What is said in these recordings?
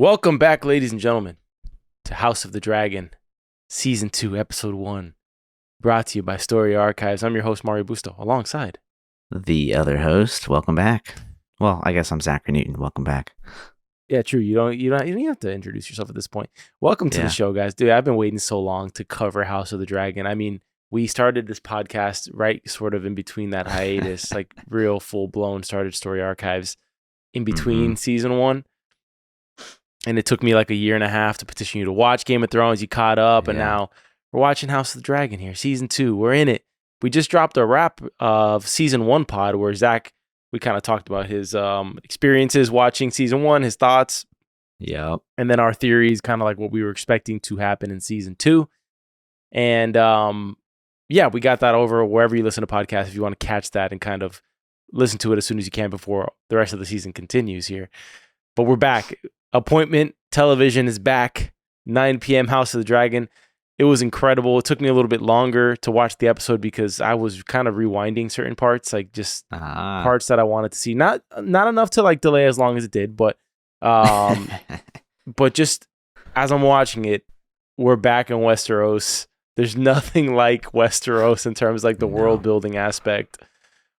Welcome back, ladies and gentlemen, to House of the Dragon, Season 2, Episode 1, brought to you by Story Archives. I'm your host, Mario Busto, alongside the other host. Welcome back. Well, I guess I'm Zachary Newton. Welcome back. Yeah, true. You don't have to introduce yourself at this point. Welcome to the show, guys. Dude, I've been waiting so long to cover House of the Dragon. I mean, we started this podcast right sort of in between that hiatus, like real full-blown started Story Archives in between Season 1. And it took me like a year and a half to petition you to watch Game of Thrones. You caught up, and now we're watching House of the Dragon here, Season 2. We're in it. We just dropped a wrap of Season 1 pod where Zach, we kind of talked about his experiences watching Season 1, his thoughts. Yeah. And then our theories, kind of like what we were expecting to happen in Season 2. And we got that over wherever you listen to podcasts if you want to catch that and kind of listen to it as soon as you can before the rest of the season continues here. But we're back. Appointment Television is back. 9 p.m. House of the Dragon. It was incredible. It took me a little bit longer to watch the episode because I was kind of rewinding certain parts, like just parts that I wanted to see. Not enough to like delay as long as it did, but but just as I'm watching it, we're back in Westeros. There's nothing like Westeros in terms of like the world building aspect.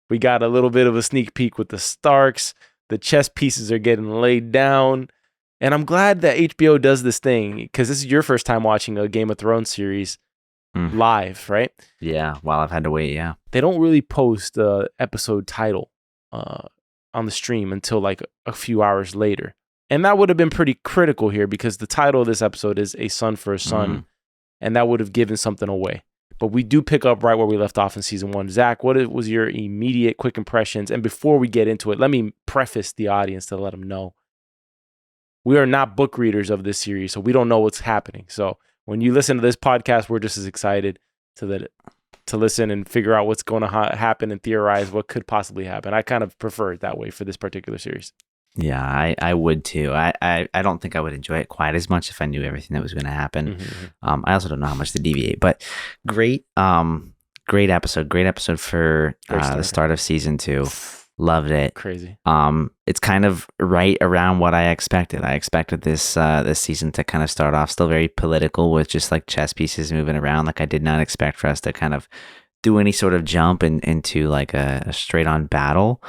We got a little bit of a sneak peek with the Starks. The chess pieces are getting laid down. And I'm glad that HBO does this thing because this is your first time watching a Game of Thrones series live, right? Yeah, while I've had to wait, yeah. They don't really post the episode title on the stream until like a few hours later. And that would have been pretty critical here because the title of this episode is A Son for a Son, and that would have given something away. But we do pick up right where we left off in Season 1. Zach, what was your immediate quick impressions? And before we get into it, let me preface the audience to let them know. We are not book readers of this series, so we don't know what's happening. So when you listen to this podcast, we're just as excited to listen and figure out what's going to happen and theorize what could possibly happen. I kind of prefer it that way for this particular series. Yeah, I would too. I don't think I would enjoy it quite as much if I knew everything that was going to happen. I also don't know how much to deviate, but great episode for the start of Season 2. Loved it. Crazy. It's kind of right around what I expected. I expected this season to kind of start off still very political with just like chess pieces moving around. Like I did not expect for us to kind of do any sort of jump into like a straight on battle.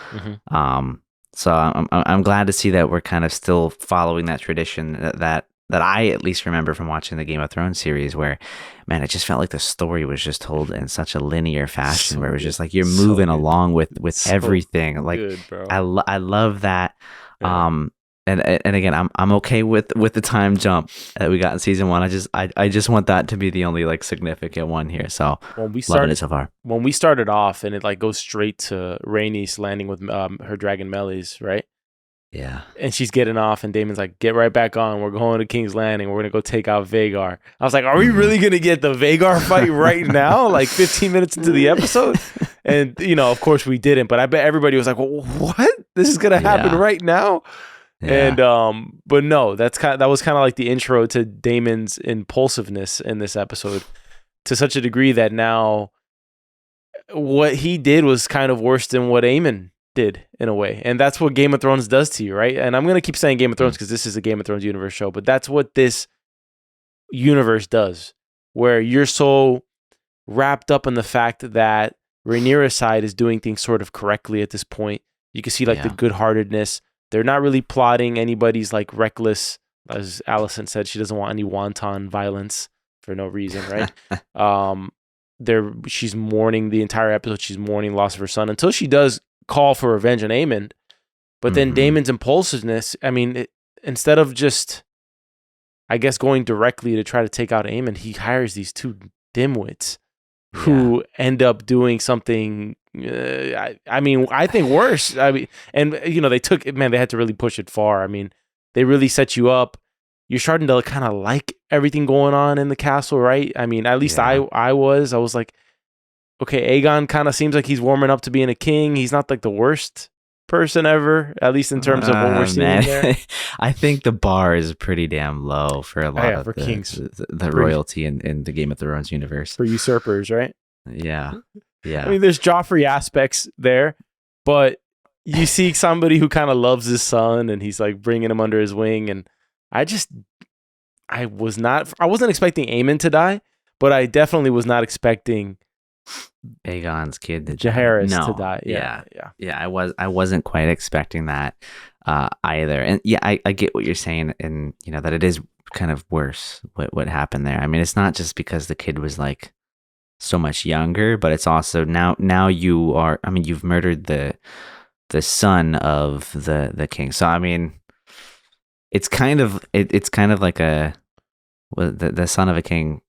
So I'm glad to see that we're kind of still following that tradition that I at least remember from watching the Game of Thrones series where, man, it just felt like the story was just told in such a linear fashion where it was just like you're moving along with everything. Like good, bro. I love that. Yeah. And again, I'm okay with the time jump that we got in Season 1. I just want that to be the only like significant one here. So loving it so far. When we started off and it like goes straight to Rhaenys landing with her dragon Melis, right? Yeah. And she's getting off and Daemon's like, get right back on. We're going to King's Landing. We're going to go take out Vhagar. I was like, are we really going to get the Vhagar fight right now? Like 15 minutes into the episode? And, of course we didn't. But I bet everybody was like, well, what? This is going to happen right now? Yeah. And, but no, that was kind of like the intro to Daemon's impulsiveness in this episode to such a degree that now what he did was kind of worse than what Aemon did in a way. And that's what Game of Thrones does to you, right? And I'm going to keep saying Game of Thrones because this is a Game of Thrones universe show, but that's what this universe does, where you're so wrapped up in the fact that Rhaenyra's side is doing things sort of correctly at this point. You can see like the good-heartedness. They're not really plotting anybody's like reckless, as Alicent said, she doesn't want any wanton violence for no reason, right? She's mourning the entire episode. She's mourning loss of her son until she does call for revenge on Aemon. But then Daemon's impulsiveness, I mean, instead of just, I guess, going directly to try to take out Aemon, he hires these two dimwits who end up doing something, I think worse. I mean, and, they had to really push it far. I mean, they really set you up. You're starting to kind of like everything going on in the castle, right? I mean, at least I was like, okay, Aegon kind of seems like he's warming up to being a king. He's not like the worst person ever, at least in terms of what we're seeing there. I think the bar is pretty damn low for a lot of kings. The royalty in the Game of Thrones universe. For usurpers, right? Yeah. I mean, there's Joffrey aspects there, but you see somebody who kind of loves his son and he's like bringing him under his wing. And I wasn't expecting Aemon to die, but I definitely was not expecting Aegon's kid to Jaehaerys to No. die. Yeah. I wasn't quite expecting that either. And yeah, I get what you're saying, and you know that it is kind of worse what happened there. I mean, it's not just because the kid was like so much younger, but it's also now you are. I mean, you've murdered the son of the king. So I mean, it's kind of like the son of a king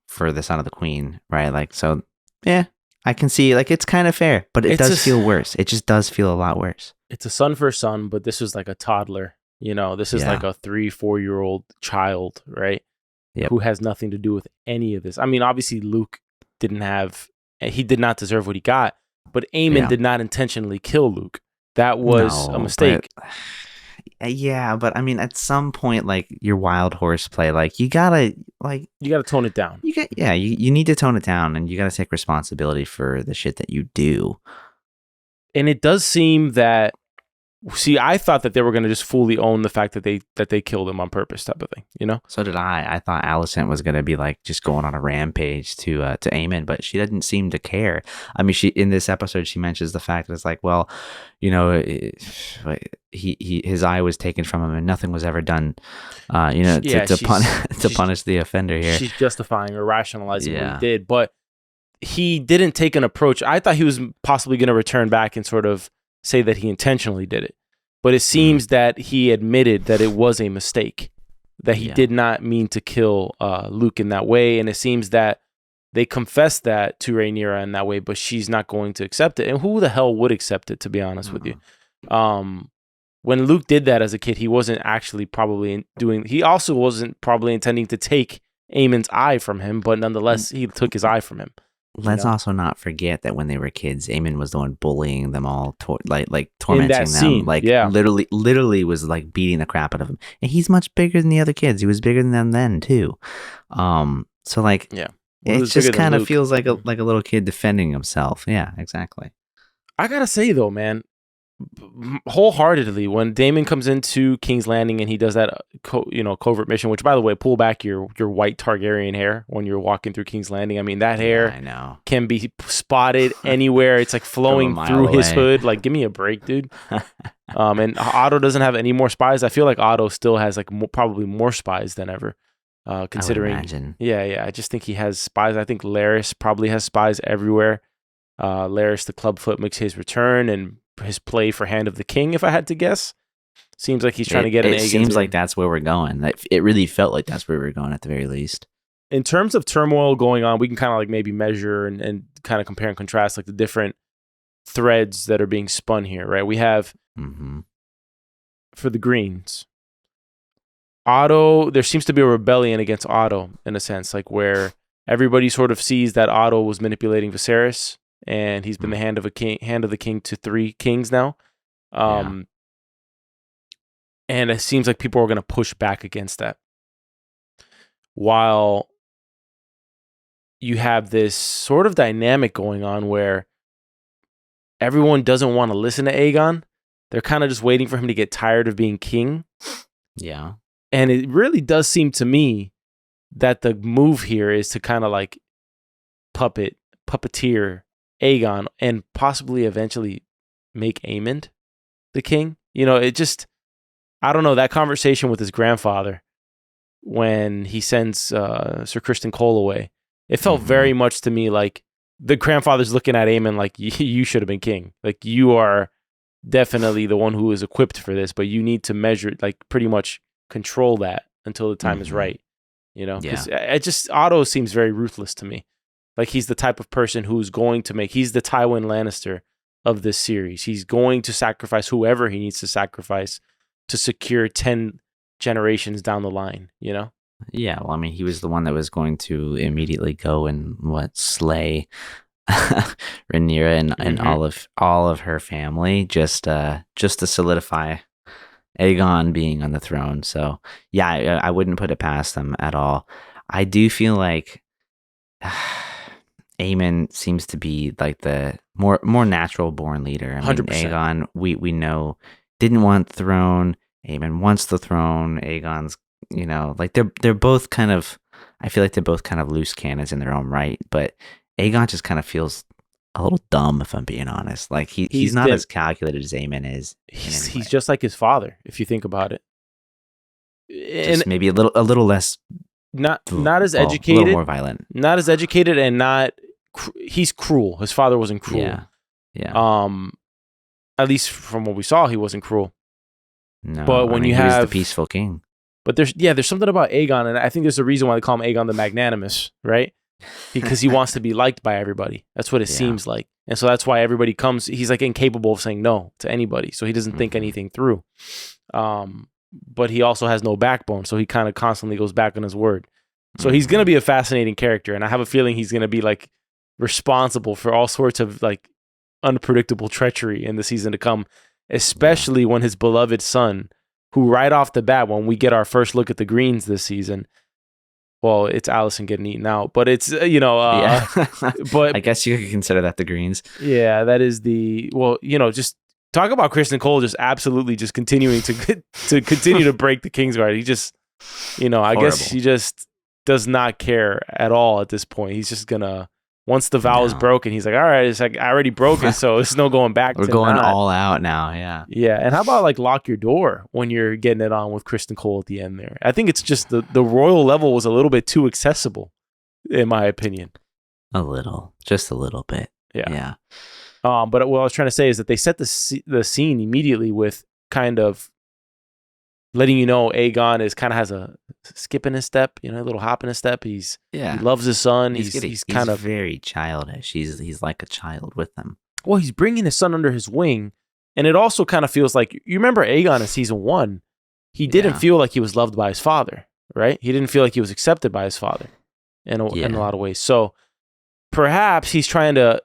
for the son of the queen, right? Like, so yeah, I can see, like, it's kind of fair, but it does feel worse. It just does feel a lot worse. It's a son for a son, but this was like a toddler. You know, this is like a 3-4-year-old child, right? Yep. Who has nothing to do with any of this. I mean, obviously Luke did not deserve what he got, but Aemon did not intentionally kill Luke. That was a mistake. But I mean, at some point, like, your wild horseplay, like, you gotta tone it down. You need to tone it down, and you gotta take responsibility for the shit that you do. And it does seem that, I thought that they were going to just fully own the fact that they killed him on purpose, type of thing, you know? So did I. I thought Alicent was going to be like just going on a rampage to Aemon, but she didn't seem to care. I mean, in this episode, she mentions the fact that it's like, well, you know, his eye was taken from him and nothing was ever done, to punish the offender here. She's justifying or rationalizing what he did, but he didn't take an approach. I thought he was possibly going to return back and sort of say that he intentionally did it, but it seems that he admitted that it was a mistake, that he did not mean to kill Luke in that way, and it seems that they confessed that to Rhaenyra in that way, but she's not going to accept it. And who the hell would accept it, to be honest with you? When Luke did that as a kid, he wasn't actually he also wasn't probably intending to take Aemon's eye from him, but nonetheless, he took his eye from him. Let's also not forget that when they were kids, Aemon was the one bullying them all, tormenting them. Scene, literally was like beating the crap out of him. And he's much bigger than the other kids. He was bigger than them then too. So like, it just kind of feels like a little kid defending himself. Yeah, exactly. I gotta say though, man, wholeheartedly, when Daemon comes into King's Landing and he does that covert mission, which, by the way, pull back your white Targaryen hair when you're walking through King's Landing. I mean, that hair can be spotted anywhere. It's like flowing through his hood. Like, give me a break, dude. And Otto doesn't have any more spies. I feel like Otto still has like probably more spies than ever, considering. I would imagine. Yeah. I just think he has spies. I think Larys probably has spies everywhere. Larys the Clubfoot makes his return, and his play for Hand of the King, if I had to guess. Seems like he's trying to get an egg. It seems like that's where we're going. It really felt like that's where we're going at the very least. In terms of turmoil going on, we can kind of like maybe measure and kind of compare and contrast like the different threads that are being spun here, right? We have for the Greens, Otto, there seems to be a rebellion against Otto in a sense, like where everybody sort of sees that Otto was manipulating Viserys, and he's been the hand of the king to 3 kings now. And it seems like people are going to push back against that. While you have this sort of dynamic going on where everyone doesn't want to listen to Aegon. They're kind of just waiting for him to get tired of being king. Yeah. And it really does seem to me that the move here is to kind of like puppeteer Aegon and possibly eventually make Aemond the king. You know, it just, I don't know, that conversation with his grandfather when he sends Sir Criston Cole away, it felt very much to me like the grandfather's looking at Aemon like, you should have been king. Like, you are definitely the one who is equipped for this, but you need to measure, like, pretty much control that until the time is right. You know, because Otto seems very ruthless to me. Like, he's the type of person who's going to he's the Tywin Lannister of this series. He's going to sacrifice whoever he needs to sacrifice to secure 10 generations down the line, you know? Yeah, well, I mean, he was the one that was going to immediately go and slay Rhaenyra and all of her family just to solidify Aegon being on the throne. So yeah, I wouldn't put it past them at all. I do feel like Aemon seems to be like the more natural born leader. I mean, 100%. Aegon, we know, didn't want the throne. Aemon wants the throne. Aegon's like they're both kind of. I feel like they're both kind of loose cannons in their own right, but Aegon just kind of feels a little dumb, if I'm being honest. Like he's not as calculated as Aemon is. He's just like his father, if you think about it. Just maybe a little less. Not as educated, a little more violent. Not as educated, and not. He's cruel. His father wasn't cruel. Yeah. At least from what we saw, he wasn't cruel. No, but when he have was the peaceful king. But there's something about Aegon, and I think there's a reason why they call him Aegon the Magnanimous, right? Because he wants to be liked by everybody. That's what it seems like. And so that's why everybody comes. He's like incapable of saying no to anybody. So he doesn't think anything through. But he also has no backbone. So he kind of constantly goes back on his word. So he's going to be a fascinating character. And I have a feeling he's going to be like responsible for all sorts of like unpredictable treachery in the season to come, especially when his beloved son, who right off the bat, when we get our first look at the Greens this season, well, it's Allison getting eaten out, but it's, but I guess you could consider that the Greens. Yeah, that is just talk about Kristen Cole just absolutely just continuing to continue to break the Kingsguard. He just, I guess he just does not care at all at this point. He's just gonna, once the vow is broken, he's like, all right, it's like I already broke it, so there's no going back. We're going all out now, yeah. Yeah, and how about like lock your door when you're getting it on with Kristen Cole at the end there? I think it's just the royal level was a little bit too accessible, in my opinion. Just a little bit. Yeah. But what I was trying to say is that they set the scene immediately with kind of letting you know Aegon has a skip in his step, a little hop in his step. He loves his son. He's kind of very childish. He's like a child with them. Well, he's bringing his son under his wing, and it also kind of feels like, you remember Aegon in season 1, he didn't feel like he was loved by his father, right? He didn't feel like he was accepted by his father in a lot of ways. So perhaps he's trying to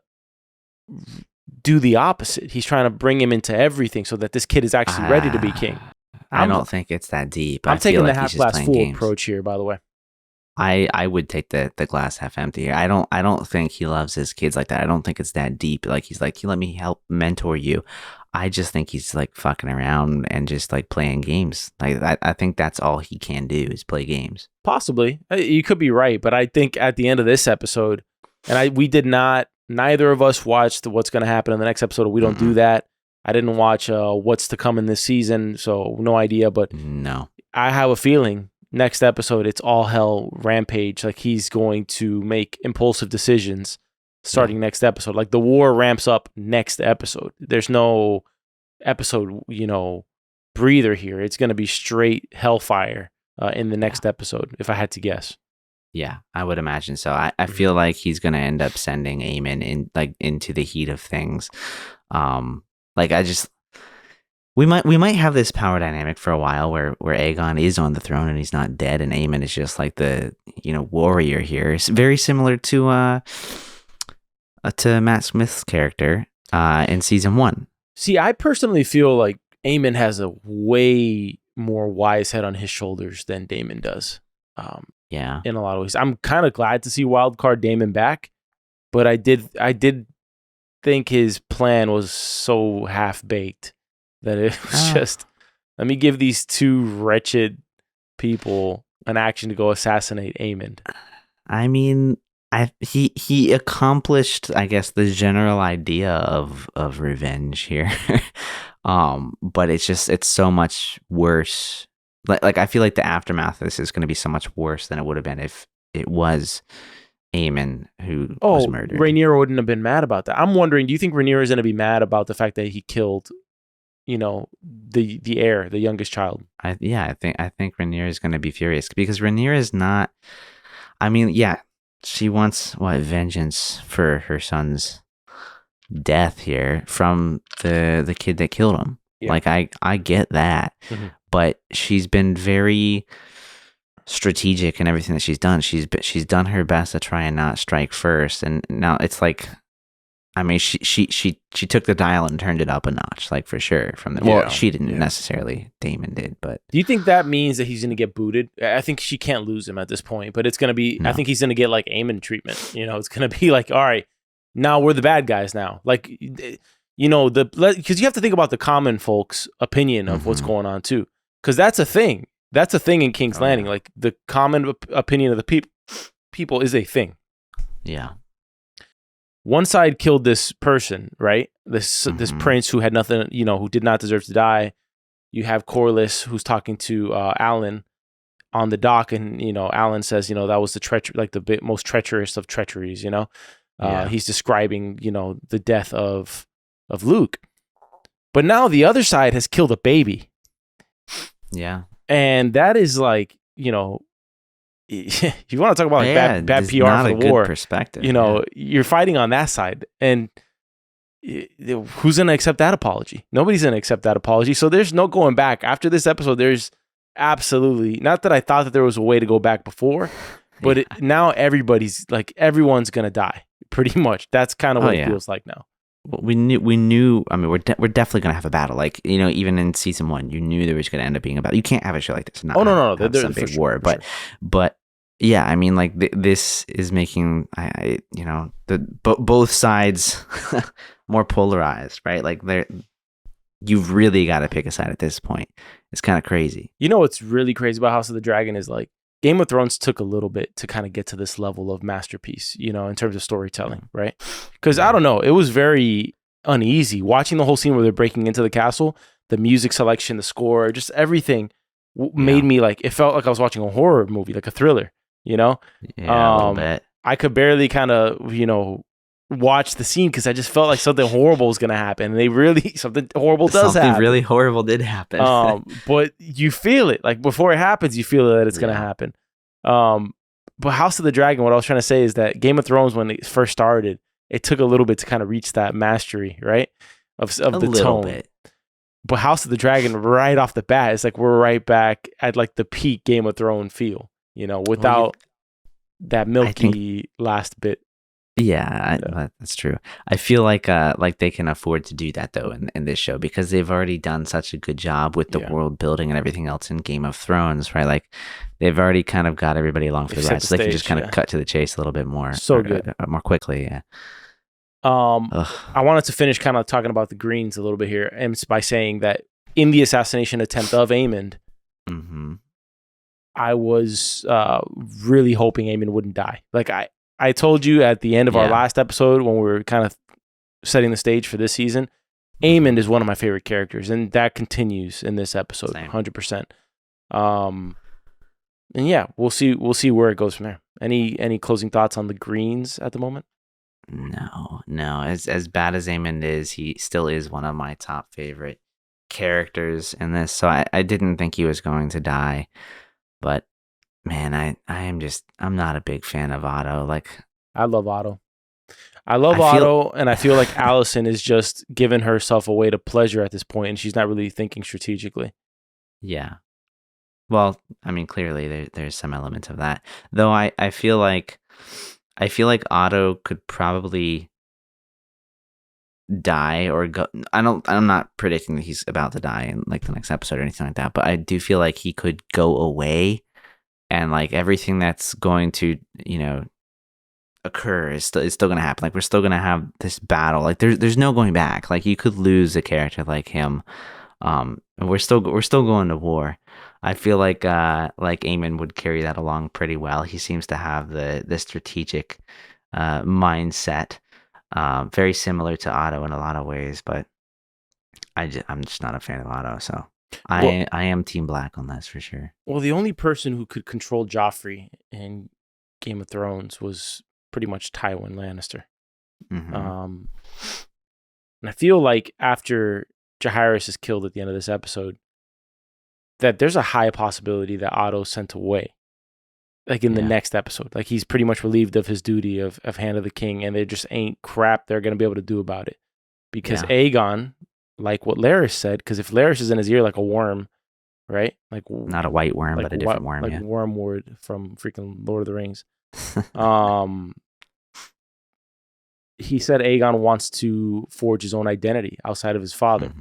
do the opposite. He's trying to bring him into everything so that this kid is actually ready to be king. I don't think it's that deep. I'm taking the half glass full approach here, by the way. I would take the glass half empty. I don't think he loves his kids like that. I don't think it's that deep. Like he's like, let me help mentor you. I just think he's like fucking around and just like playing games. Like I think that's all he can do is play games. Possibly. You could be right, but I think at the end of this episode, and neither of us watched what's going to happen in the next episode. We don't do that. I didn't watch what's to come in this season, so no idea. But no, I have a feeling next episode it's all hell rampage. Like he's going to make impulsive decisions starting next episode. Like the war ramps up next episode. There's no episode, breather here. It's going to be straight hellfire in the next episode, if I had to guess. Yeah, I would imagine so. I feel like he's going to end up sending Aemon into the heat of things. We might have this power dynamic for a while where Aegon is on the throne and he's not dead, and Aemon is just like the warrior here. It's very similar to Matt Smith's character in season 1. See, I personally feel like Aemon has a way more wise head on his shoulders than Daemon does. In a lot of ways, I'm kind of glad to see wildcard Daemon back, but I did think his plan was so half baked that it was just, let me give these two wretched people an action to go assassinate Aemon. I mean, he accomplished, I guess, the general idea of revenge here, but it's so much worse. Like I feel like the aftermath of this is going to be so much worse than it would have been if it was Aemon who was murdered. Rhaenyra wouldn't have been mad about that. I'm wondering, do you think Rhaenyra is going to be mad about the fact that he killed, the heir, the youngest child? I think Rhaenyra is going to be furious because Rhaenyra is not. I mean, she wants vengeance for her son's death here from the kid that killed him. Yeah. Like I get that, but she's been very strategic in everything that she's done. She's done her best to try and not strike first, and now it's like, I mean, she took the dial and turned it up a notch, like for sure. She didn't necessarily. Daemon did, but do you think that means that he's going to get booted? I think she can't lose him at this point, but it's going to be. No. I think he's going to get like Aemon treatment. It's going to be like, all right, now we're the bad guys now. Like, because you have to think about the common folks' opinion of what's going on too, because that's a thing. That's a thing in King's Landing. Yeah. Like the common opinion of the people is a thing. Yeah. One side killed this person, right? This Mhm. prince who had nothing, who did not deserve to die. You have Corlys who's talking to Alan on the dock, and Alan says, that was the like the most treacherous of treacheries. Yeah. He's describing, the death of Luke. But now the other side has killed a baby. Yeah. And that is like, you want to talk about like bad PR not for a the war. good perspective. You're fighting on that side, and who's going to accept that apology? Nobody's going to accept that apology. So there's no going back. After this episode, there's absolutely not that I thought that there was a way to go back before, but now everyone's going to die pretty much. That's kind of what it feels like now. Well, we knew. I mean, we're definitely gonna have a battle. Like, even in season 1, you knew there was gonna end up being a battle. You can't have a show like this. And not no, have some big war. But yeah, I mean, like this is making both sides more polarized, right? Like you've really got to pick a side at this point. It's kind of crazy. What's really crazy about House of the Dragon is like Game of Thrones took a little bit to kind of get to this level of masterpiece, in terms of storytelling, right? Because I don't know, it was very uneasy watching the whole scene where they're breaking into the castle, the music selection, the score, just everything made me like, it felt like I was watching a horror movie, like a thriller, Yeah, a little bit. I could barely kind of, watch the scene because I just felt like something horrible was going to happen. And something horrible does happen. Something really horrible did happen. But you feel it. Like before it happens, you feel that it's going to happen. But House of the Dragon, what I was trying to say is that Game of Thrones, when it first started, it took a little bit to kind of reach that mastery, right? Of the tone. Bit. But House of the Dragon, right off the bat, it's like we're right back at like the peak Game of Thrones feel, without that milky last bit. Yeah, that's true. I feel like they can afford to do that though in this show because they've already done such a good job with the world building and everything else in Game of Thrones, right? Like they've already kind of got everybody along for the ride, so they can just kind of cut to the chase a little bit more, more quickly. Yeah. I wanted to finish kind of talking about the Greens a little bit here, and by saying that in the assassination attempt of Aemond, I was really hoping Aemond wouldn't die. Like I told you at the end of our last episode when we were kind of setting the stage for this season, Aemond is one of my favorite characters, and that continues in this episode, 100%. And yeah, we'll see where it goes from there. Any closing thoughts on the Greens at the moment? No. As bad as Aemond is, he still is one of my top favorite characters in this. So I didn't think he was going to die, but man, I'm not a big fan of Otto. Like, I love Otto. Otto, and I feel like Alicent is just giving herself away to pleasure at this point, and she's not really thinking strategically. Yeah. Well, I mean, clearly there's some element of that. Though I feel like Otto could probably die or go. I'm not predicting that he's about to die in like the next episode or anything like that, but I do feel like he could go away. And like everything that's going to, occur is still going to happen. Like we're still going to have this battle. Like there's no going back. Like you could lose a character like him. And we're still going to war. I feel like Aemond would carry that along pretty well. He seems to have the strategic mindset, very similar to Otto in a lot of ways. But I'm just not a fan of Otto. So. I am Team Black on this for sure. Well, the only person who could control Joffrey in Game of Thrones was pretty much Tywin Lannister. And I feel like after Jaehaerys is killed at the end of this episode, that there's a high possibility that Otto's sent away. Like in the next episode. Like he's pretty much relieved of his duty of Hand of the King, and there just ain't crap they're going to be able to do about it. Because Aegon, like what Larys said, because if Larys is in his ear like a worm, right? Like not a white worm, but a different worm, like Wormwood from freaking Lord of the Rings. He said Aegon wants to forge his own identity outside of his father.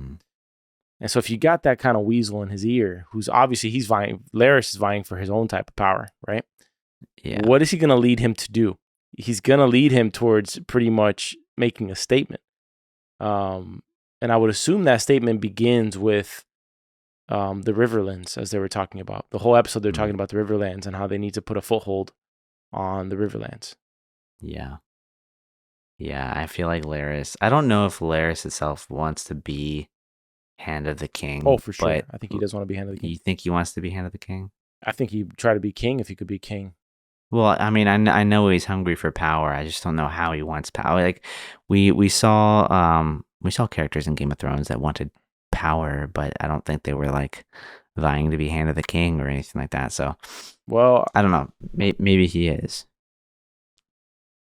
And so if you got that kind of weasel in his ear, who's obviously Larys is vying for his own type of power, right? Yeah. What is he going to lead him to do? He's going to lead him towards pretty much making a statement. And I would assume that statement begins with the Riverlands, as they were talking about. The whole episode, they're talking about the Riverlands and how they need to put a foothold on the Riverlands. Yeah. Yeah, I feel like Larys. I don't know if Larys itself wants to be Hand of the King. Oh, for sure. But I think he does want to be Hand of the King. you think he wants to be Hand of the King? I think he'd try to be king if he could be king. Well, I mean, I know he's hungry for power. I just don't know how he wants power. Like we saw characters in Game of Thrones that wanted power, but I don't think they were like vying to be Hand of the King or anything like that. So, well, I don't know. Maybe he is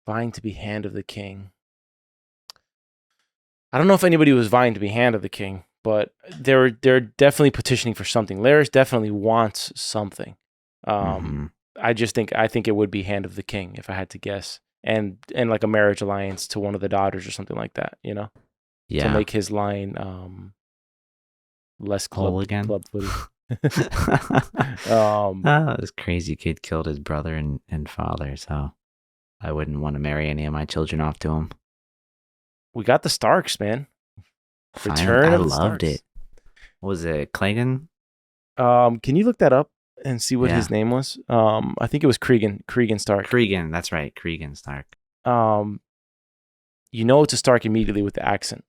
vying to be Hand of the King. I don't know if anybody was vying to be Hand of the King, but they're definitely petitioning for something. Larys definitely wants something. I think it would be Hand of the King if I had to guess, and like a marriage alliance to one of the daughters or something like that. To make his line less club footy. This crazy kid killed his brother and father, so I wouldn't want to marry any of my children off to him. We got the Starks, man. I loved it. What was it, Clegane? Can you look that up and see what his name was? I think it was Cregan Stark. Cregan, that's right, Cregan Stark. It's a Stark immediately with the accent.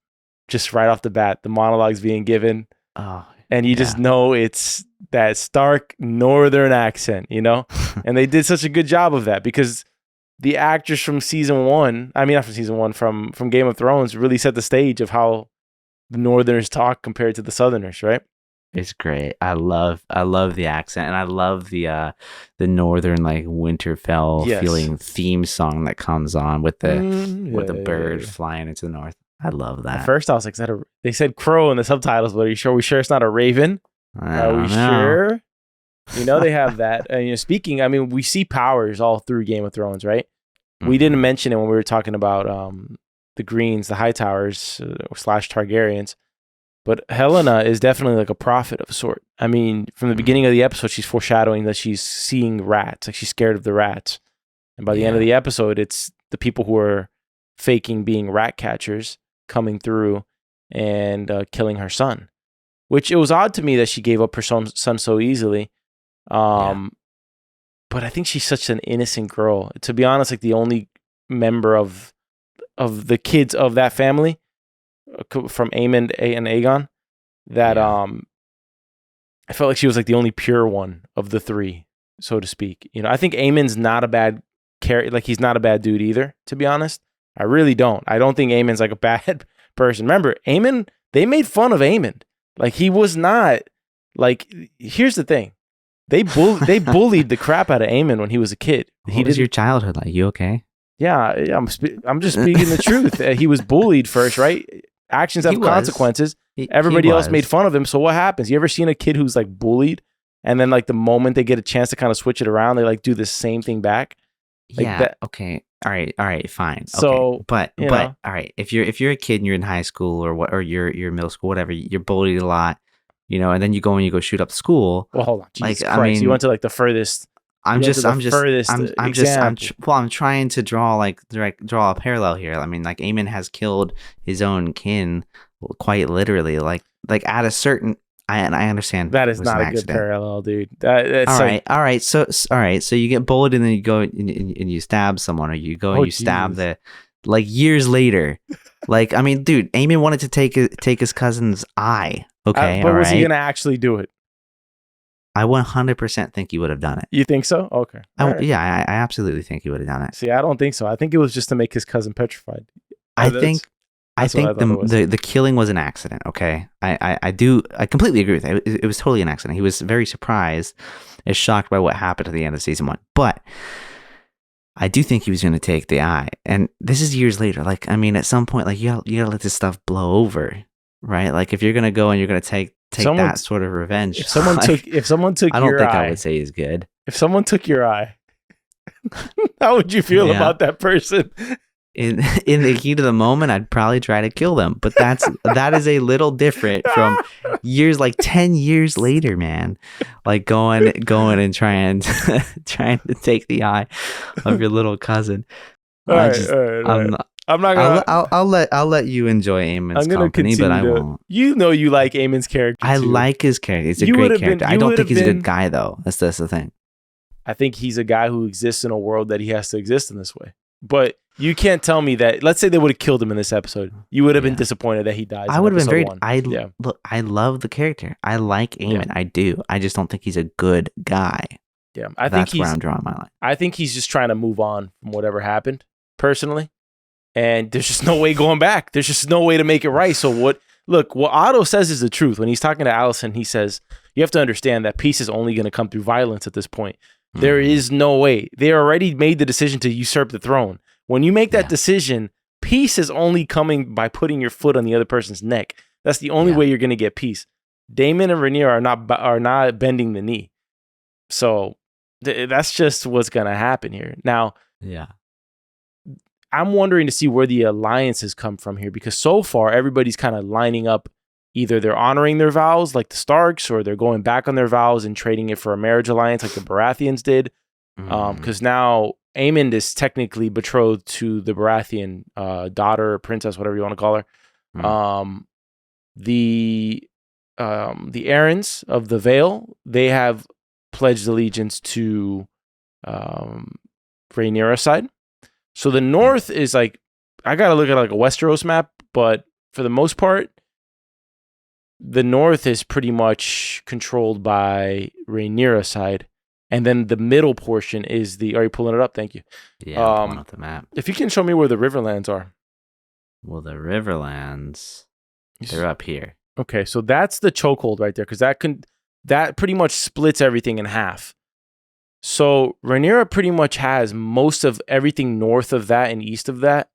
Just right off the bat, the monologues being given. Oh, and you just know it's that Stark Northern accent, And they did such a good job of that because the actors from season one, not from season one, from Game of Thrones really set the stage of how the Northerners talk compared to the Southerners, right? It's great. I love the accent, and I love the Northern like Winterfell feeling theme song that comes on with the bird flying into the north. I love that. At first, I was like, they said crow in the subtitles, but are you sure? We sure it's not a raven? Are we sure? They have that. Speaking, we see powers all through Game of Thrones, right? Mm-hmm. We didn't mention it when we were talking about the Greens, the Hightowers / Targaryens, but Helena is definitely like a prophet of a sort. From the beginning of the episode, she's foreshadowing that she's seeing rats, like she's scared of the rats. And by the end of the episode, it's the people who are faking being rat catchers coming through and killing her son, which it was odd to me that she gave up her son so easily. But I think she's such an innocent girl. To be honest, like the only member of the kids of that family from Aemon and Aegon that I felt like she was like the only pure one of the three, so to speak. I think Aemon's not a bad character. Like he's not a bad dude either, to be honest. I really don't. I don't think Aemon's like a bad person. Remember, Aemon, they made fun of Aemon. Like he was not like, here's the thing. They bullied the crap out of Aemon when he was a kid. What was your childhood like? You okay? Yeah, I'm just speaking the truth. He was bullied first, right? Actions have consequences. Everybody else made fun of him. So what happens? You ever seen a kid who's like bullied, and then like the moment they get a chance to kind of switch it around, they like do the same thing back? Like okay. All right, fine. So, okay. But all right, if you're a kid and you're in high school or you're middle school, whatever, you're bullied a lot, and then you go shoot up school. Well, hold on, Jesus Christ, you went to like the furthest. I'm trying to draw a parallel here. Like Aemon has killed his own kin quite literally. Like at a certain. I understand that is not a good parallel, dude. All right. So you get bullied and then you go and you stab someone, or you go and you stab years later. Dude, Aemon wanted to take his cousin's eye. Okay, but was he gonna actually do it? I 100% think he would have done it. You think so? Okay. Yeah, I absolutely think he would have done it. See, I don't think so. I think it was just to make his cousin petrified. I think the killing was an accident. Okay, I completely agree with that. It was totally an accident. He was very surprised and shocked by what happened at the end of season 1. But I do think he was going to take the eye, and this is years later. At some point, you gotta let this stuff blow over, right? Like if you're gonna go and you're gonna take that sort of revenge. If someone took I don't think I would say he's good. If someone took your eye, how would you feel about that person? In the heat of the moment, I'd probably try to kill them. But that is a little different from years, 10 years later, man. Like going and trying to take the eye of your little cousin. All right. I'm not gonna. I'll let you enjoy Aemon's I'm gonna company, but I continue won't. You know you like Aemon's character. I too. like his character. He's a You great would've character. been- I you don't would've think he's a been- good guy though. That's the thing. I think he's a guy who exists in a world that he has to exist in this way. But you can't tell me that. Let's say they would have killed him in this episode. You would have been disappointed that he dies. I would have been very. One. Look, I love the character. I like Aemon. I do. I just don't think he's a good guy. Yeah, That's where I'm drawing my line. I think he's just trying to move on from whatever happened, personally. And there's just no way going back. There's just no way to make it right. So what Otto says is the truth. When he's talking to Allison, he says, you have to understand that peace is only going to come through violence at this point. There is no way. They already made the decision to usurp the throne. When you make that decision, peace is only coming by putting your foot on the other person's neck. That's the only way you're going to get peace. Daemon and Rhaenyra are not bending the knee. So that's just what's going to happen here. Now, I'm wondering to see where the alliances come from here, because so far everybody's kind of lining up. Either they're honoring their vows like the Starks, or they're going back on their vows and trading it for a marriage alliance like the Baratheons did. Because now Aemond is technically betrothed to the Baratheon daughter, princess, whatever you want to call her. The Aarons of the Vale, they have pledged allegiance to Rhaenyra's side. So the North is like, I gotta look at like a Westeros map, but for the most part, the North is pretty much controlled by Rhaenyra's side. And then the middle portion is are you pulling it up? Thank you. Yeah, I'm pulling up the map. If you can show me where the Riverlands are. Well, the Riverlands, they're up here. Okay, so that's the chokehold right there, because that pretty much splits everything in half. So Rhaenyra pretty much has most of everything north of that and east of that.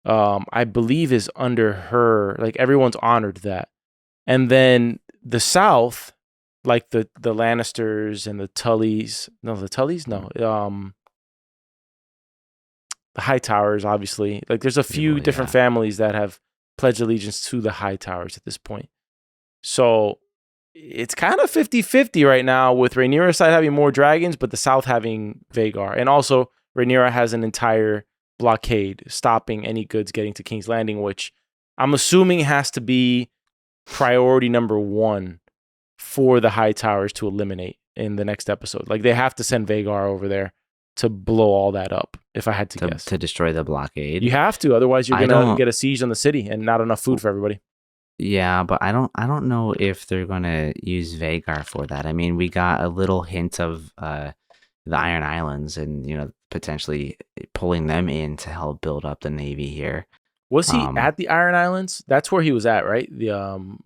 I believe is under her. Like everyone's honored that. And then the South, like the Lannisters and the Tullys. No, the Tullys? No. The Hightowers, obviously. Like there's a few different families that have pledged allegiance to the Hightowers at this point. So it's kind of 50-50 right now, with Rhaenyra's side having more dragons, but the South having Vhagar. And also Rhaenyra has an entire blockade stopping any goods getting to King's Landing, which I'm assuming has to be priority number 1 for the Hightowers to eliminate in the next episode. Like they have to send Vhagar over there to blow all that up, if I had to guess. To destroy the blockade. You have to, otherwise you're going to get a siege on the city and not enough food for everybody. Yeah, but I don't know if they're going to use Vhagar for that. I mean, we got a little hint of the Iron Islands and, potentially pulling them in to help build up the Navy here. Was he at the Iron Islands? That's where he was at, right? The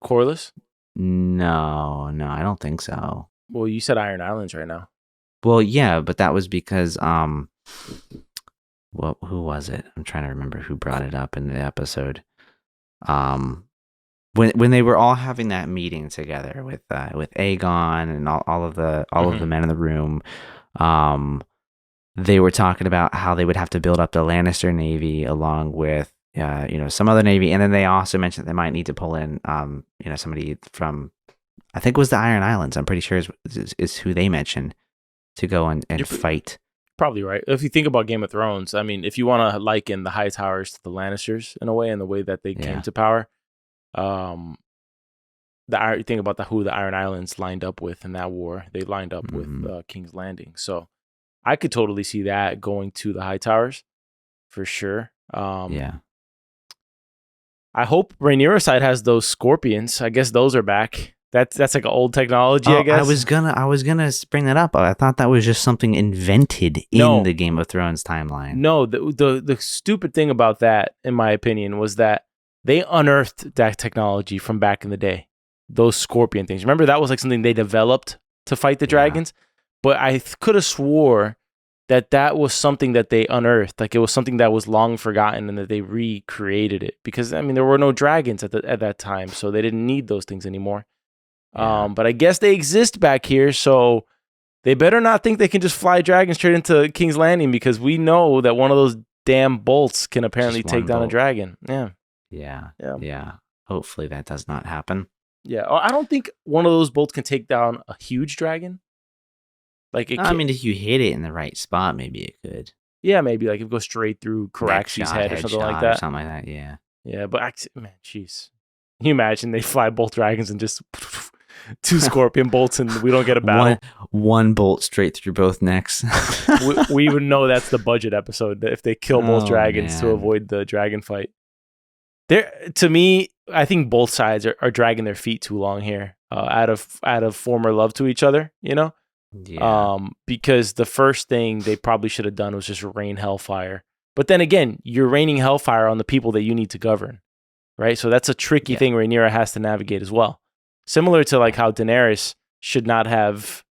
Corlys? No, I don't think so. Well, you said Iron Islands right now. Well, yeah, but that was because who was it? I'm trying to remember who brought it up in the episode. When they were all having that meeting together with Aegon and all of the men in the room, they were talking about how they would have to build up the Lannister navy along with some other navy, and then they also mentioned that they might need to pull in somebody from, I think it was the Iron Islands. I'm pretty sure is who they mentioned to go and fight. Probably right. If you think about Game of Thrones, I mean, if you want to liken the Hightowers to the Lannisters in a way, and the way that they came to power, you think about who the Iron Islands lined up with in that war. They lined up with King's Landing. So I could totally see that going to the Hightowers for sure. I hope Rhaenyra's side has those scorpions. I guess those are back. That's like an old technology, I guess. I was gonna bring that up. I thought that was just something invented in the Game of Thrones timeline. No, the stupid thing about that, in my opinion, was that they unearthed that technology from back in the day. Those scorpion things. Remember, that was like something they developed to fight the dragons. But I could have swore that was something that they unearthed. Like it was something that was long forgotten, and that they recreated it. Because I mean, there were no dragons at that time, so they didn't need those things anymore. But I guess they exist back here, so they better not think they can just fly dragons straight into King's Landing, because we know that one of those damn bolts can apparently take down a dragon. Yeah. Hopefully that does not happen. Yeah, I don't think one of those bolts can take down a huge dragon. Like, I mean, if you hit it in the right spot, maybe it could. Yeah, maybe like it goes straight through Caraxes' head or something like that. Or something like that, yeah. Yeah, but man, jeez. Can you imagine they fly both dragons and just 2 scorpion bolts and we don't get a battle? One bolt straight through both necks. we even know that's the budget episode if they kill both dragons to avoid the dragon fight. To me, I think both sides are dragging their feet too long here. Out of former love to each other, you know. Yeah. Because the first thing they probably should have done was just rain hellfire. But then again, you're raining hellfire on the people that you need to govern, right? So that's a tricky thing Rhaenyra has to navigate as well. Similar to like how Daenerys should not have,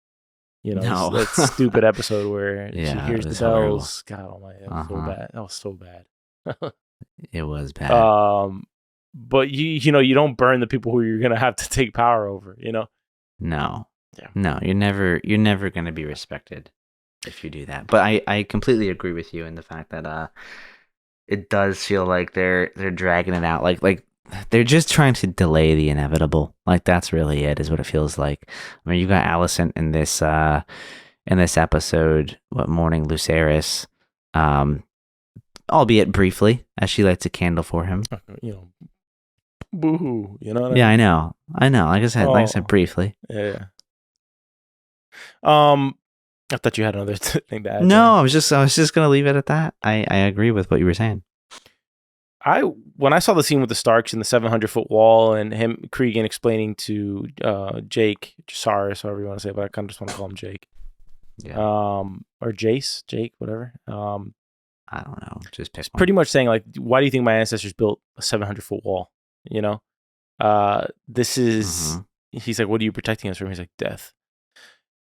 that stupid episode where she hears the bells. God almighty, that was so bad. That was so bad. It was bad. But you don't burn the people who you're gonna have to take power over, No. Yeah. No, you're never gonna be respected if you do that. But I completely agree with you in the fact that it does feel like they're dragging it out. Like they're just trying to delay the inevitable. Like that's really it, is what it feels like. I mean, you got Alicent in this episode, mourning Lucerys, albeit briefly, as she lights a candle for him. Boo-hoo, you know what I mean? Yeah, I know. Like I said, briefly. Yeah. I thought you had another thing to add. No, I was just gonna leave it at that. I agree with what you were saying. When I saw the scene with the Starks in the 700-foot wall and him Cregan explaining to Jake, Jacaerys, however you want to say it, but I kind of just want to call him Jake. Yeah. Or Jake, whatever. I don't know. Just pick one. Pretty much saying like, why do you think my ancestors built a 700-foot wall? This is. He's like, what are you protecting us from? He's like, death.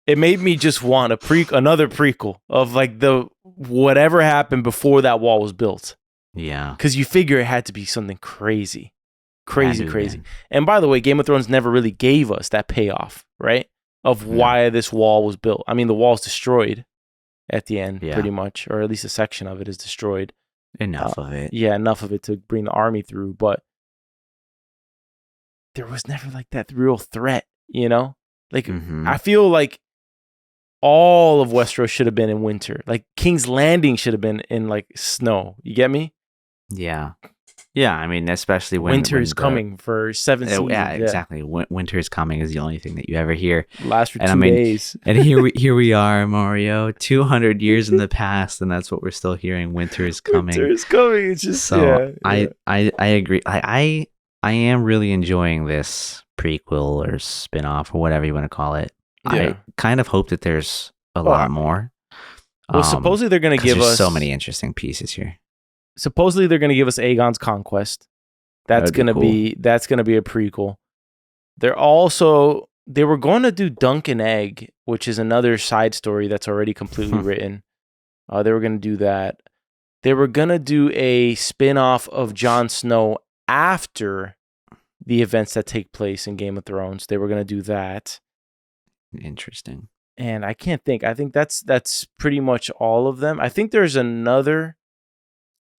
It made me just want another prequel of like the whatever happened before that wall was built. Yeah. Because you figure it had to be something crazy. Crazy. Man. And by the way, Game of Thrones never really gave us that payoff, right? Of why this wall was built. I mean, the wall's destroyed at the end, pretty much, or at least a section of it is destroyed. Enough of it. Yeah, enough of it to bring the army through. But there was never like that real threat, Like, I feel like all of Westeros should have been in winter. Like King's Landing should have been in like snow. You get me? Yeah. Yeah, I mean, especially when winter is coming for 7 seasons. Yeah, exactly. Winter is coming is the only thing that you ever hear. Last for 2 days. And here we are, Mario, 200 years in the past, and that's what we're still hearing. Winter is coming. Winter is coming. It's just I agree. I am really enjoying this prequel or spin-off or whatever you want to call it. I kind of hope that there's a lot more. Well, supposedly they're going to give us so many interesting pieces here. Supposedly they're going to give us Aegon's Conquest. That's going to be a prequel. They were going to do Dunk and Egg, which is another side story that's already completely written. They were going to do that. They were going to do a spin-off of Jon Snow after the events that take place in Game of Thrones. They were going to do that. Interesting. And I can't think. I think that's pretty much all of them. I think there's another.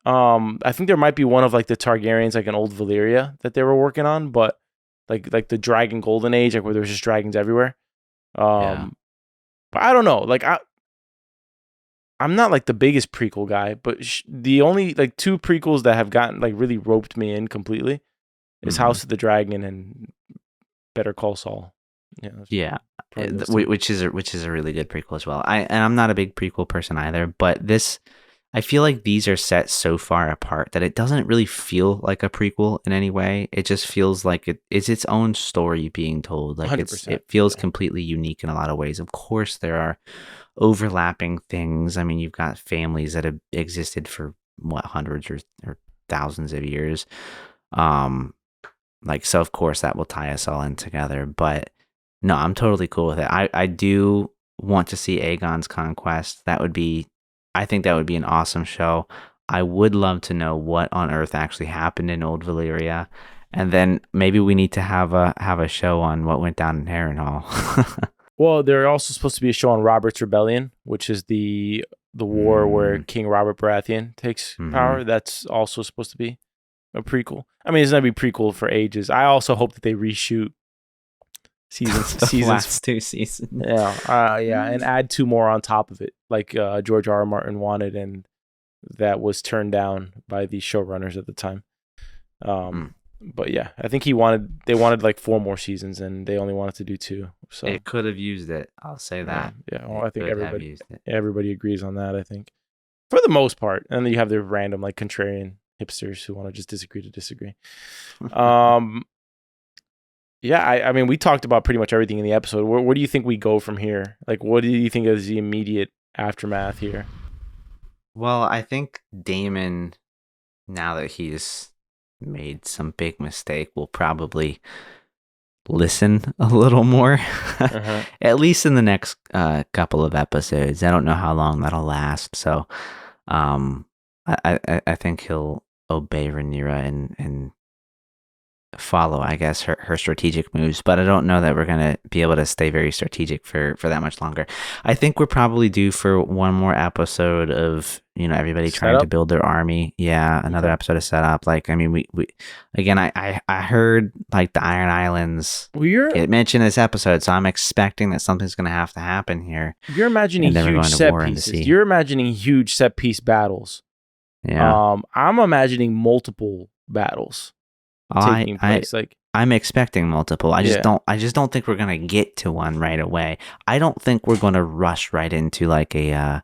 I think there might be one of like the Targaryens, like an old Valyria that they were working on, but like the Dragon Golden Age, like where there's just dragons everywhere. But I don't know. Like I'm not like the biggest prequel guy, but the only like 2 prequels that have gotten like really roped me in completely is House of the Dragon and Better Call Saul. Yeah. Which is a really good prequel as well. I'm not a big prequel person either, but I feel like these are set so far apart that it doesn't really feel like a prequel in any way. It just feels like it is its own story being told. Like it feels completely unique in a lot of ways. Of course, there are overlapping things. I mean, you've got families that have existed for hundreds or thousands of years. So of course that will tie us all in together. But no, I'm totally cool with it. I do want to see Aegon's Conquest. I think that would be an awesome show. I would love to know what on earth actually happened in Old Valyria. And then maybe we need to have a show on what went down in Harrenhal. Well, there's also supposed to be a show on Robert's Rebellion, which is the war where King Robert Baratheon takes power. That's also supposed to be a prequel. I mean, it's going to be prequel for ages. I also hope that they reshoot seasons last 2 seasons. Yeah, and add 2 more on top of it, like George R.R. Martin wanted, and that was turned down by the showrunners at the time. But yeah, I think they wanted like 4 more seasons, and they only wanted to do 2. So it could have used it. I'll say that. Yeah, well, I think used it. everybody agrees on that. I think for the most part, and then you have the random like contrarian hipsters who want to just disagree to disagree. Yeah, I mean, we talked about pretty much everything in the episode. Where do you think we go from here? Like, what do you think is the immediate aftermath here? Well, I think Daemon, now that he's made some big mistake, will probably listen a little more, at least in the next couple of episodes. I don't know how long that'll last, so I think he'll obey Rhaenyra and follow, I guess, her strategic moves, but I don't know that we're gonna be able to stay very strategic for that much longer. I think we're probably due for one more episode of everybody trying to build their army. Yeah, another episode of setup. Like, I mean, we again, I heard like the Iron Islands get mentioned in this episode, so I'm expecting that something's gonna have to happen here. You're imagining huge set pieces. You're imagining huge set piece battles. Yeah. I'm imagining multiple battles taking place. I'm expecting multiple. I just don't think we're gonna get to one right away. I don't think we're gonna rush right into like a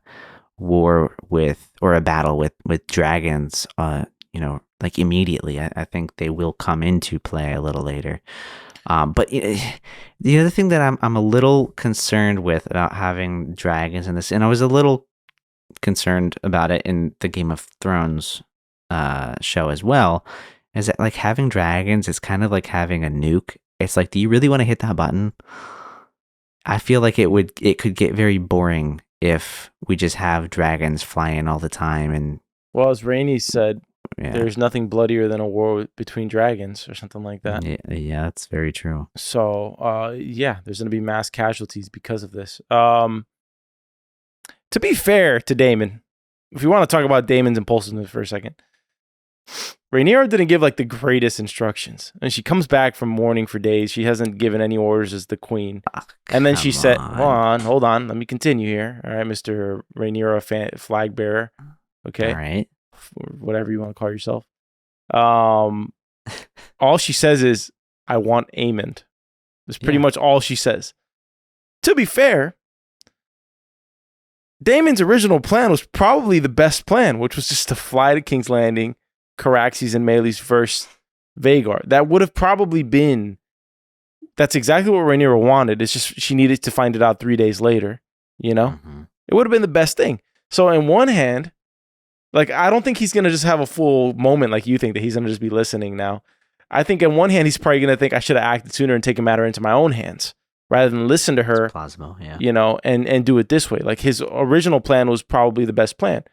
war with, or a battle with dragons. Like immediately. I think they will come into play a little later. But the other thing that I'm a little concerned with about having dragons in this, and I was a little concerned about it in the Game of Thrones show as well, is that like having dragons is kind of like having a nuke. It's like, do you really want to hit that button? I feel like it could get very boring if we just have dragons flying all the time. And well, as Rhaenys said, there's nothing bloodier than a war between dragons or something like that. Yeah, that's very true. So there's going to be mass casualties because of this. To be fair to Daemon, if you want to talk about Daemon's impulsiveness for a second, Rhaenyra didn't give like the greatest instructions, and she comes back from mourning for days. She hasn't given any orders as the queen, and then she said, "Hold on, let me continue here. All right, Mr. Rhaenyra flag bearer, okay, all right, whatever you want to call yourself." All she says is, "I want Aemond." That's pretty much all she says. To be fair, Daemon's original plan was probably the best plan, which was just to fly to King's Landing, Caraxes and Meleys versus Vhagar. That would have probably been, that's exactly what Rhaenyra wanted. It's just she needed to find it out 3 days later, It would have been the best thing. So in one hand, like, I don't think he's going to just have a full moment like you think, that he's going to just be listening now. I think in one hand, he's probably going to think I should have acted sooner and taken matter into my own hands rather than listen to her, plausible, yeah. And do it this way. Like, his original plan was probably the best plan.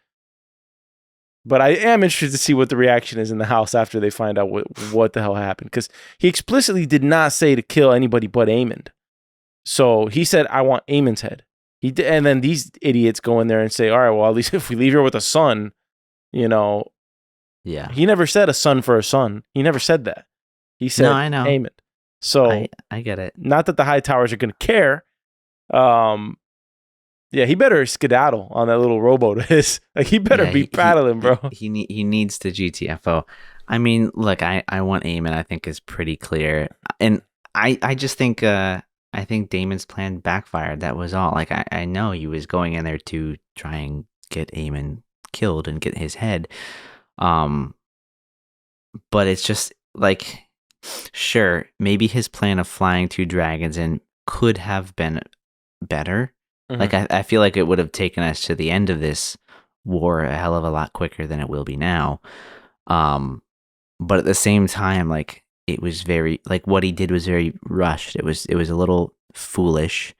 But I am interested to see what the reaction is in the house after they find out what the hell happened. Because he explicitly did not say to kill anybody but Aemond. So he said, I want Aemond's head. And then these idiots go in there and say, all right, well, at least if we leave here with a son, Yeah. He never said a son for a son. He never said that. He said, no, I know. Aemond. So I get it. Not that the Hightowers are going to care. Yeah, he better skedaddle on that little rowboat of his. Like, he better be paddling, bro. He needs to GTFO. I mean, look, I want Aemond, I think, is pretty clear. And I just think I think Daemon's plan backfired. That was all. Like, I know he was going in there to try and get Aemond killed and get his head. But it's just like, sure, maybe his plan of flying 2 dragons in could have been better. Like, I feel like it would have taken us to the end of this war a hell of a lot quicker than it will be now. But at the same time, like, it was very, like, what he did was very rushed. It was a little foolish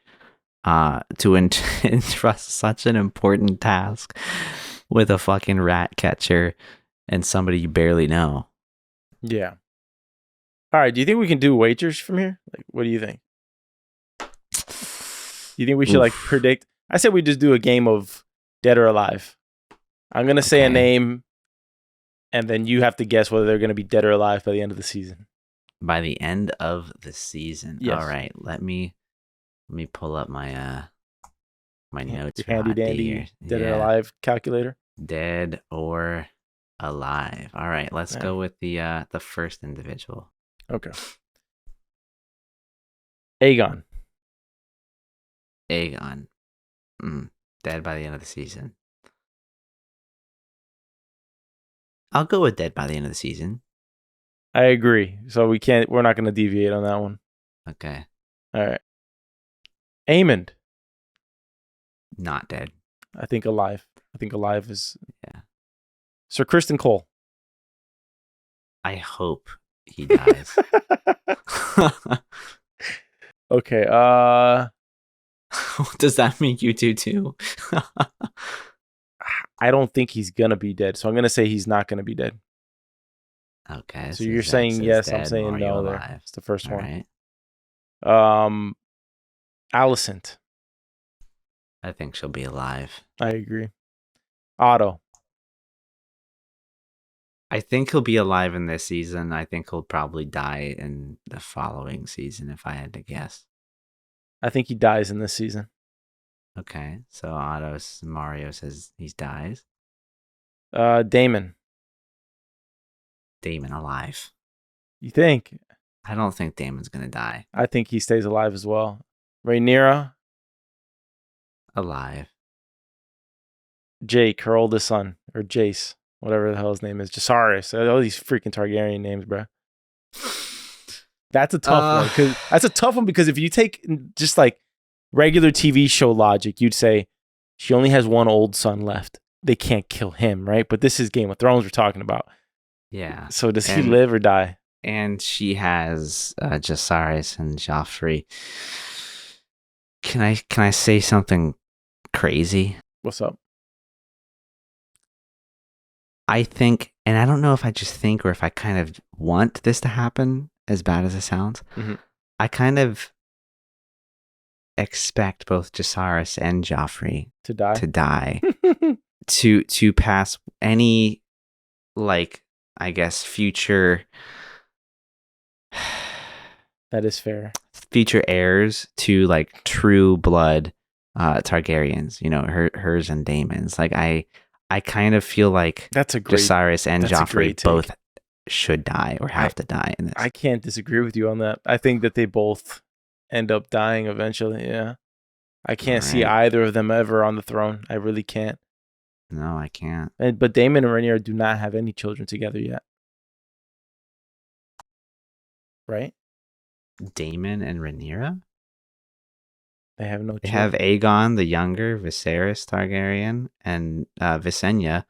to entrust such an important task with a fucking rat catcher and somebody you barely know. Yeah. All right. Do you think we can do wagers from here? Like, what do you think? You think we should like predict? I said we just do a game of dead or alive. I'm going to say a name, and then you have to guess whether they're going to be dead or alive by the end of the season. By the end of the season. Yes. All right. Let me pull up my my notes. Your handy dandy dead or alive calculator. Dead or alive. All right, let's Yeah. go with the first individual. Okay. Aegon. Aegon. Dead by the end of the season. I'll go with dead by the end of the season. I agree. So we're not going to deviate on that one. Okay. All right. Aemond. Not dead. I think alive. I think alive is. Yeah. Sir Kristen Cole. I hope he dies. Okay. Does that mean you do too? I don't think he's gonna be dead, so I'm gonna say he's not gonna be dead. Okay. So you're saying yes, I'm saying no. There. Alive? It's the first All one. right. Alicent. I think she'll be alive. I agree. Otto. I think he'll be alive in this season. I think he'll probably die in the following season, if I had to guess. I think he dies in this season. Okay, so Mario says he dies. Daemon. Daemon alive. You think? I don't think Daemon's gonna die. I think he stays alive as well. Rhaenyra. Alive. Jake, her oldest son, or Jace, whatever the hell his name is. Jacaerys. All these freaking Targaryen names, bro. That's a tough one. That's a tough one because if you take just like regular TV show logic, you'd say she only has one old son left. They can't kill him, right? But this is Game of Thrones we're talking about. Yeah. So does he live or die? And she has Jacaerys and Joffrey. Can I say something crazy? What's up? I think, and I don't know if I just think or if I kind of want this to happen, as bad as it sounds. Mm-hmm. I kind of expect both Jacaerys and Joffrey to die. to pass any, like, I guess, future that is fair, future heirs to like true blood Targaryens, you know, hers and Daemon's. Like I kind of feel like that's a great Jacaerys and Joffrey both should die or have to die in this. I can't disagree with you on that. I think that they both end up dying eventually. Yeah. I can't see either of them ever on the throne. I really can't. No, I can't. But Daemon and Rhaenyra do not have any children together yet. Right? Daemon and Rhaenyra? They have no children. They have Aegon the Younger, Viserys Targaryen, and Visenya,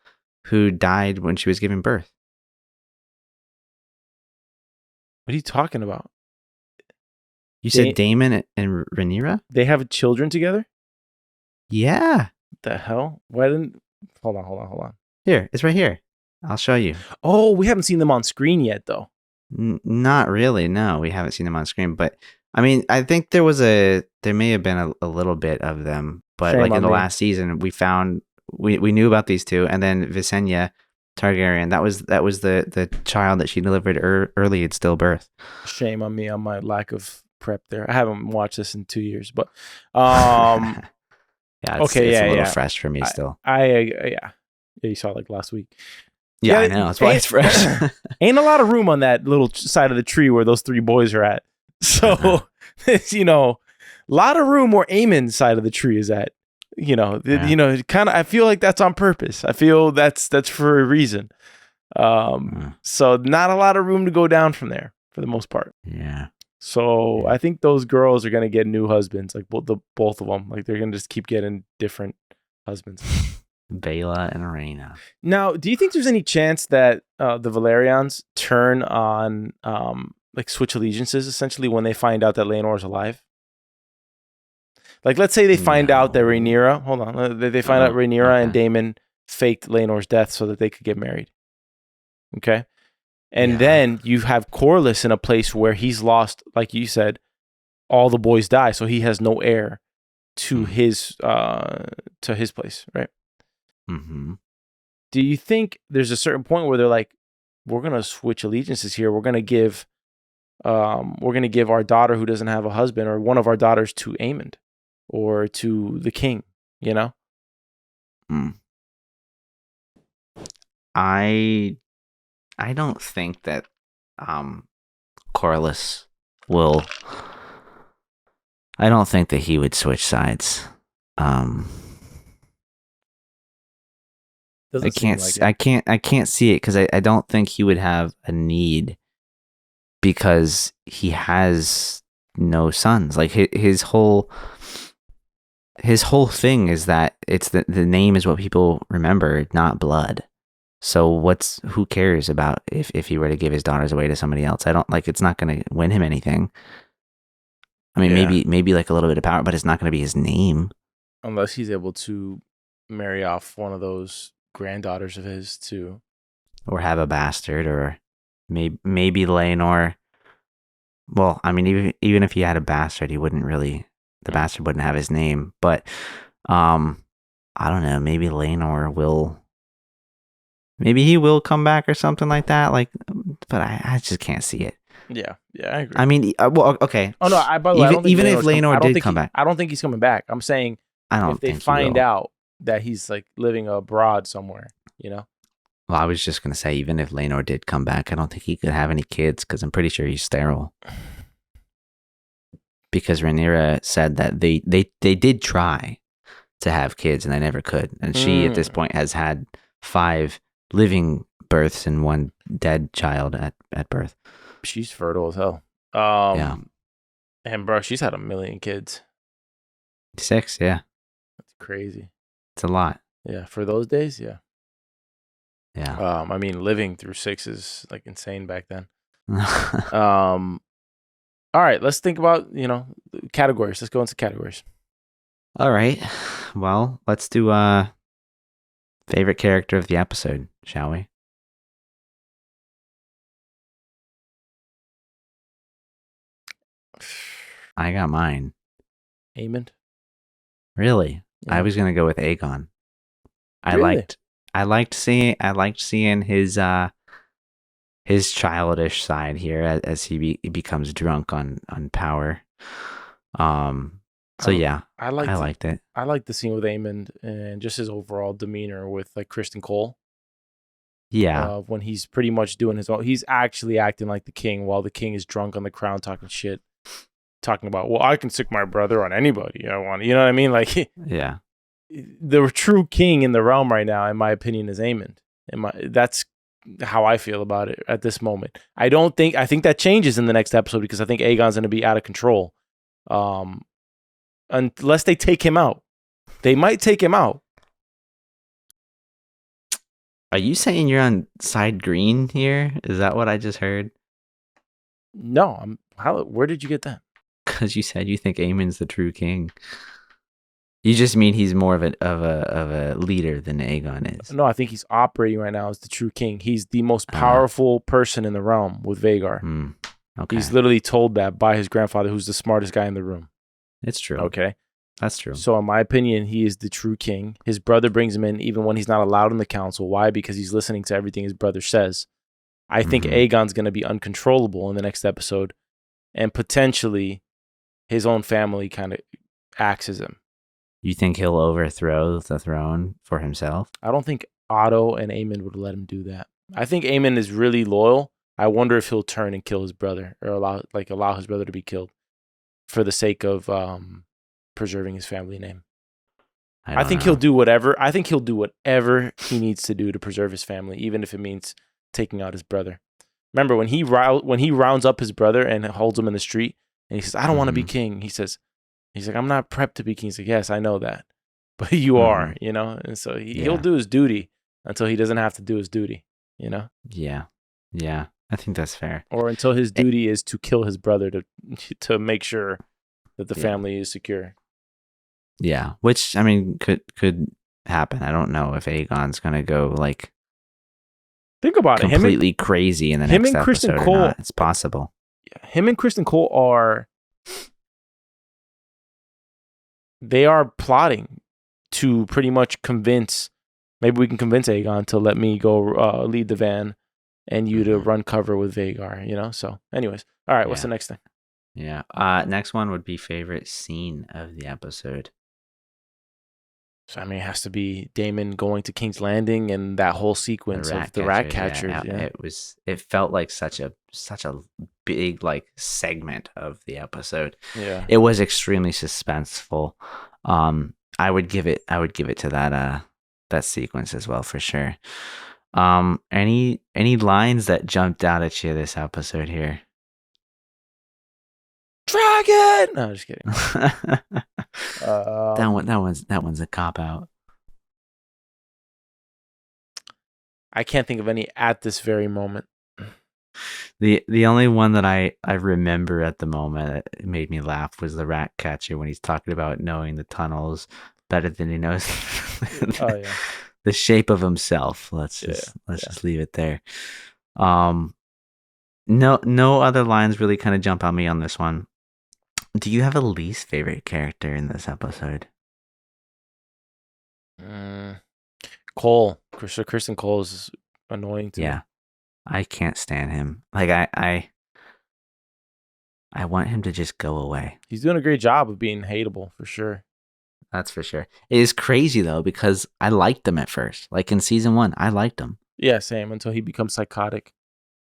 who died when she was giving birth. What are you talking about? You said Daemon and Rhaenyra? They have children together? Yeah. What the hell? Why didn't... Hold on. Here, it's right here. I'll show you. Oh, we haven't seen them on screen yet, though. Not really. No, we haven't seen them on screen. But I mean, I think there may have been a little bit of them. But like in the last season, we knew about these two, and then Visenya Targaryen. That was the child that she delivered early at stillbirth. Shame on me on my lack of prep there. I haven't watched this in 2 years, but yeah, it's a little fresh for me still. Yeah, you saw it like last week. Yeah, I know. That's why it's fresh. Ain't a lot of room on that little side of the tree where those three boys are at. So, you know, a lot of room where Aemon's side of the tree is at. You know, you know, kind of. I feel like that's on purpose. I feel that's for a reason. So not a lot of room to go down from there for the most part. Yeah. So I think those girls are gonna get new husbands, like both of them. Like they're gonna just keep getting different husbands. Bela and Rhaena. Now, do you think there's any chance that the Valerians turn on, like switch allegiances essentially when they find out that Laenor's alive? Like, let's say they find out that Rhaenyra, hold on, they find out Rhaenyra and Daemon faked Laenor's death so that they could get married. Okay? And then you have Corlys in a place where he's lost, like you said, all the boys die, so he has no heir to his place, right? Mm-hmm. Do you think there's a certain point where they're like, we're gonna switch allegiances here? We're gonna give our daughter who doesn't have a husband, or one of our daughters, to Aemond, or to the king. You know? I don't think that Corlys will. I don't think that he would switch sides. Um, Doesn't seem like it. I can't see it because I don't think he would have a need because he has no sons. Like his whole thing is that it's the name is what people remember, not blood. So who cares about if he were to give his daughters away to somebody else? I don't like it's not going to win him anything. I mean, Yeah. maybe like a little bit of power, but it's not going to be his name. Unless he's able to marry off one of those granddaughters of his too. Or have a bastard, or maybe Laenor. Well, I mean, even if he had a bastard, he wouldn't really. The bastard wouldn't have his name, but I don't know. Maybe Laenor will. Maybe he will come back or something like that. Like, but I just can't see it. Yeah, I agree. I mean, well, okay. Oh no, by the way, I don't think even if Laenor did come back, I don't think he's coming back. I'm saying I don't if they think find he will. out that he's like living abroad somewhere, you know. Well, I was just gonna say, even if Laenor did come back, I don't think he could have any kids because I'm pretty sure he's sterile. Because Rhaenyra said that they did try to have kids and they never could, and she at this point has had 5 living births and 1 dead child at birth. She's fertile as hell. Yeah. And bro, she's had 1 million kids. 6, yeah. That's crazy. It's a lot. Yeah, for those days, yeah. Yeah. I mean, living through 6 is like insane back then. All right, let's think about, categories. Let's go into categories. All right. Well, let's do favorite character of the episode, shall we? I got mine. Aemond? Really? Yeah. I was gonna go with Aegon. Really? I liked seeing his childish side here as he becomes drunk on power. So yeah, I liked it. I liked the scene with Aemond and just his overall demeanor with like Kristen Cole. Yeah. When he's pretty much doing his own, he's actually acting like the king while the king is drunk on the crown talking shit, talking about, well, I can sick my brother on anybody I want. You know what I mean? Like, yeah. The true king in the realm right now, in my opinion, is Aemond. That's how I feel about it at this moment. I think that changes in the next episode because I think Aegon's going to be out of control. Unless they take him out. They might take him out. Are you saying you're on side green here? Is that what I just heard? No, where did you get that? Because you said you think Aemon's the true king. You just mean he's more of a leader than Aegon is. No, I think he's operating right now as the true king. He's the most powerful person in the realm with Vhagar. Okay. He's literally told that by his grandfather, who's the smartest guy in the room. It's true. Okay. That's true. So in my opinion, he is the true king. His brother brings him in even when he's not allowed in the council. Why? Because he's listening to everything his brother says. I think Aegon's going to be uncontrollable in the next episode, and potentially his own family kind of axes him. You think he'll overthrow the throne for himself? I don't think Otto and Aemond would let him do that. I think Aemond is really loyal. I wonder if he'll turn and kill his brother or allow his brother to be killed for the sake of preserving his family name. I think he'll do whatever. I think he'll do whatever he needs to do to preserve his family, even if it means taking out his brother. Remember when he rounds up his brother and holds him in the street, and he says, "I don't want to be king." He's like, "I'm not prepped to be king." He's like, "Yes, I know that, but you are," And so he'll do his duty until he doesn't have to do his duty, Yeah, I think that's fair. Or until his duty is to kill his brother to make sure that the family is secure. Yeah, which I mean could happen. I don't know if Aegon's gonna go like think about completely crazy in the next episode. Kristen Cole, or not. It's possible. Yeah, him and Kristen Cole they are plotting to pretty much convince. Maybe we can convince Aegon to let me go lead the van, and you to run cover with Vhagar. So, anyways, all right. What's the next thing? Yeah. Next one would be favorite scene of the episode. So I mean, it has to be Daemon going to King's Landing and that whole sequence of the rat catchers. Yeah. It felt like such a big like segment of the episode. Yeah. It was extremely suspenseful. I would give it to that sequence as well for sure. Any lines that jumped out at you this episode here? Dragon! No, just kidding. That one's a cop out. I can't think of any at this very moment. The only one that I remember at the moment that made me laugh was the rat catcher when he's talking about knowing the tunnels better than he knows the shape of himself. Let's just leave it there. No other lines really kind of jump on me on this one. Do you have a least favorite character in this episode? Cole. Kristen Cole is annoying to me. Yeah. I can't stand him. Like I want him to just go away. He's doing a great job of being hateable for sure. That's for sure. It is crazy though because I liked him at first. Like in season 1, I liked him. Yeah, same until he becomes psychotic.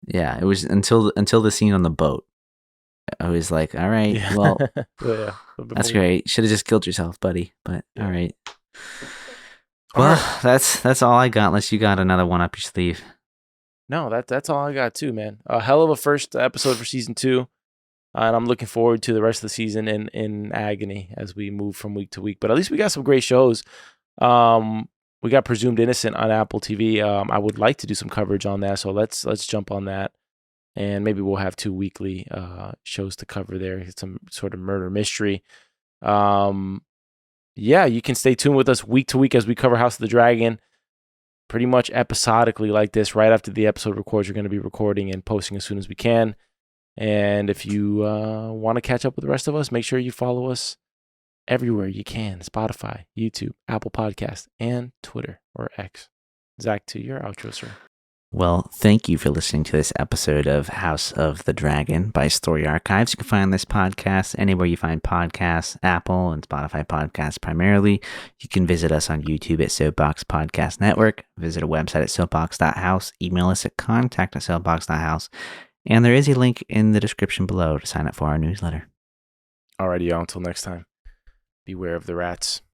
Yeah, it was until the scene on the boat. I was like, all right, well, that's great. Should have just killed yourself, buddy. But all right. Well, that's all I got. Unless you got another one up your sleeve. No, that's all I got too, man. A hell of a first episode for season 2, and I'm looking forward to the rest of the season in agony as we move from week to week. But at least we got some great shows. We got Presumed Innocent on Apple TV. I would like to do some coverage on that, so let's jump on that. And maybe we'll have 2 weekly shows to cover there. Some sort of murder mystery. Yeah, you can stay tuned with us week to week as we cover House of the Dragon. Pretty much episodically like this. Right after the episode records, we're going to be recording and posting as soon as we can. And if you want to catch up with the rest of us, make sure you follow us everywhere you can. Spotify, YouTube, Apple Podcasts, and Twitter or X. Zach, to your outro, sir. Well, thank you for listening to this episode of House of the Dragon by Story Archives. You can find this podcast anywhere you find podcasts, Apple and Spotify podcasts primarily. You can visit us on YouTube at SoapBox Podcast Network, visit our website at soapbox.house, email us at contact@soapbox.house, and there is a link in the description below to sign up for our newsletter. Alrighty, y'all. Until next time, beware of the rats.